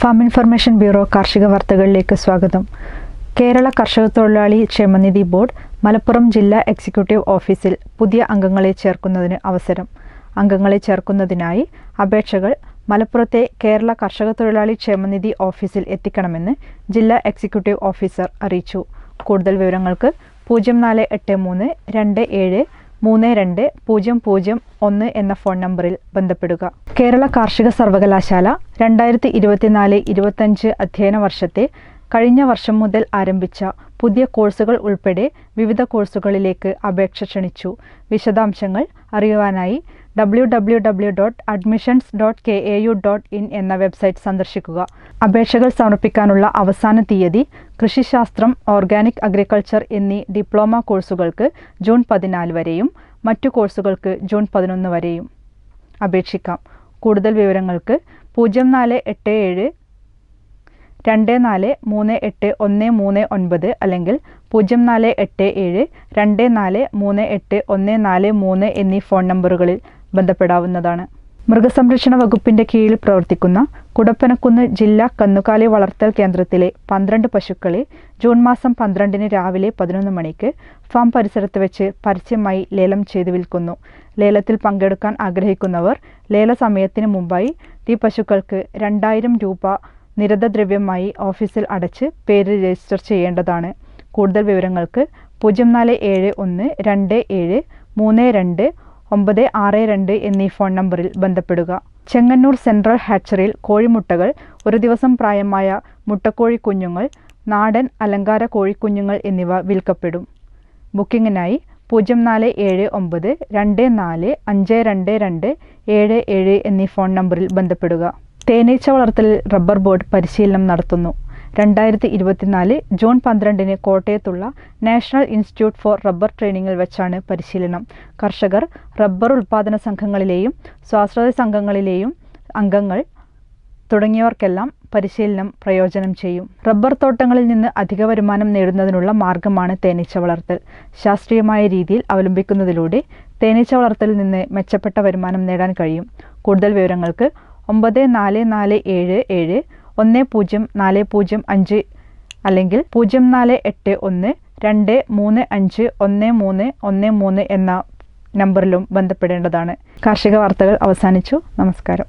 Farm information bureau കാർഷിക വാർത്തകളിലേക്ക് സ്വാഗതം. കേരള കർഷക തൊഴിലാളി ക്ഷേമനിധി ബോർഡ് മലപ്പുറം ജില്ലാ എക്സിക്യൂട്ടീവ് ഓഫീസിൽ പുതിയ അംഗങ്ങളെ ചേർക്കുന്നതിന് അവസരം. അംഗങ്ങളെ ചേർക്കുന്നതിനായി അപേക്ഷകൾ മലപ്പുറത്തെ കേരള കർഷക തൊഴിലാളി ക്ഷേമനിധി ഓഫീസിൽ എത്തിക്കണമെന്ന് ജില്ലാ എക്സിക്യൂട്ടീവ് ഓഫീസർ അറിയിച്ചു. കൂടുതൽ വിവരങ്ങൾക്ക് 048327320001 എന്ന ഫോൺ നമ്പറിൽ ബന്ധപ്പെടുക. കേരള കാർഷിക സർവകലാശാല 2024-25 അധ്യയന വർഷത്തെ കഴിഞ്ഞ വർഷം മുതൽ ആരംഭിച്ച പുതിയ കോഴ്സുകൾ ഉൾപ്പെടെ വിവിധ കോഴ്സുകളിലേക്ക് അപേക്ഷ ക്ഷണിച്ചു. വിശദാംശങ്ങൾ അറിയുവാനായി www.admissions.kau.in എന്ന വെബ്സൈറ്റ് സന്ദർശിക്കുക. അപേക്ഷകൾ സമർപ്പിക്കാനുള്ള അവസാന തീയതി കൃഷിശാസ്ത്രം, ഓർഗാനിക് അഗ്രികൾച്ചർ എന്നീ ഡിപ്ലോമ കോഴ്സുകൾക്ക് ജൂൺ 14 വരെയും മറ്റു കോഴ്സുകൾക്ക് ജൂൺ 11 വരെയും അപേക്ഷിക്കാം. കൂടുതൽ വിവരങ്ങൾക്ക് 0487243839 അല്ലെങ്കിൽ 048724384143 എന്നീ ഫോൺ നമ്പറുകളിൽ ബന്ധപ്പെടാവുന്നതാണ്. മൃഗസംരക്ഷണ വകുപ്പിന്റെ കീഴിൽ പ്രവർത്തിക്കുന്ന കുടപ്പനക്കുന്ന് ജില്ലാ കന്നുകാലി വളർത്തൽ കേന്ദ്രത്തിലെ 12 പശുക്കളെ ജൂൺ മാസം 12 രാവിലെ 11 മണിക്ക് ഫാം പരിസരത്ത് വെച്ച് പരസ്യമായി ലേലം ചെയ്തു വിൽക്കുന്നു. ലേലത്തിൽ പങ്കെടുക്കാൻ ആഗ്രഹിക്കുന്നവർ ലേല സമയത്തിന് മുമ്പായി ഈ പശുക്കൾക്ക് 2000 രൂപ നിരതദ്രവ്യമായി ഓഫീസിൽ അടച്ച് പേര് രജിസ്റ്റർ ചെയ്യേണ്ടതാണ്. കൂടുതൽ വിവരങ്ങൾക്ക് 0471273296 എന്നീ ഫോൺ നമ്പറിൽ ബന്ധപ്പെടുക. ചെങ്ങന്നൂർ സെൻട്രൽ ഹാച്ചറിയിൽ കോഴിമുട്ടകൾ, ഒരു ദിവസം പ്രായമായ മുട്ടക്കോഴി കുഞ്ഞുങ്ങൾ, നാടൻ അലങ്കാര കോഴിക്കുഞ്ഞുങ്ങൾ എന്നിവ വിൽക്കപ്പെടും. ബുക്കിങ്ങിനായി 047924522277 എന്നീ ഫോൺ നമ്പറിൽ ബന്ധപ്പെടുക. തേനീച്ച വളർത്തലിൽ റബ്ബർ ബോർഡ് പരിശീലനം നടത്തുന്നു. 2024 ജൂൺ 12 കോട്ടയത്തുള്ള നാഷണൽ ഇൻസ്റ്റിറ്റ്യൂട്ട് ഫോർ റബ്ബർ ട്രെയിനിങ്ങിൽ വെച്ചാണ് പരിശീലനം. കർഷകർ, റബ്ബർ ഉൽപ്പാദന സംഘങ്ങളിലെയും സ്വാശ്രയ സംഘങ്ങളിലെയും അംഗങ്ങൾ തുടങ്ങിയവർക്കെല്ലാം പരിശീലനം പ്രയോജനം ചെയ്യും. റബ്ബർ തോട്ടങ്ങളിൽ നിന്ന് അധിക വരുമാനം നേടുന്നതിനുള്ള മാർഗമാണ് തേനീച്ച വളർത്തൽ. ശാസ്ത്രീയമായ രീതിയിൽ അവലംബിക്കുന്നതിലൂടെ തേനീച്ച വളർത്തലിൽ നിന്ന് മെച്ചപ്പെട്ട വരുമാനം നേടാൻ കഴിയും. കൂടുതൽ വിവരങ്ങൾക്ക് 9487710405 അല്ലെങ്കിൽ 048123511313 എന്ന നമ്പറിലും ബന്ധപ്പെടേണ്ടതാണ്. കാർഷിക വാർത്തകൾ അവസാനിച്ചു. നമസ്കാരം.